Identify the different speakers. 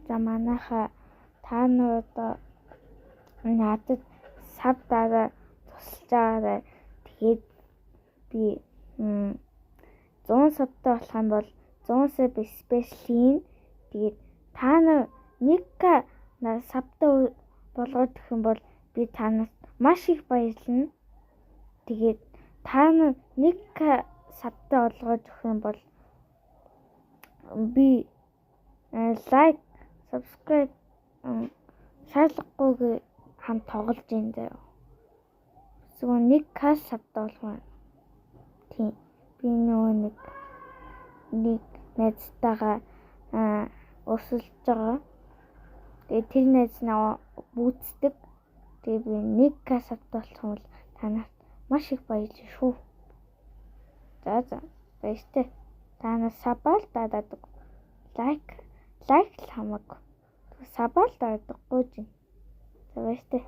Speaker 1: За манайха та нар одоо надад сав дараа тусалж байгаарай. Тэгээд би 100 савтай болох юм бол 100 сав спешиал. Тэгээд та нар 1к на савтай болгоод өгөх юм бол би танаас маш их баярлна. Тэгээд та нар 1к савтай болгоод өгөх юм бол би лайк, subscribe шаардлагагүйгээр хамт тоглож байна заяа. Зөвхөн 1к савтай болгоо. Тийм. Би нэг найзтайгаа өсөлж байгаа. Тэгээд тэр найз наваа үүсдэг. Тэгээд би 1к савтай болох юм бол танаас маш их баярлалаа шүү. За баяртай. Танаас сабал даадаг. Лайк л хамаагүй. Сабал даадаг гооч. За баяртай.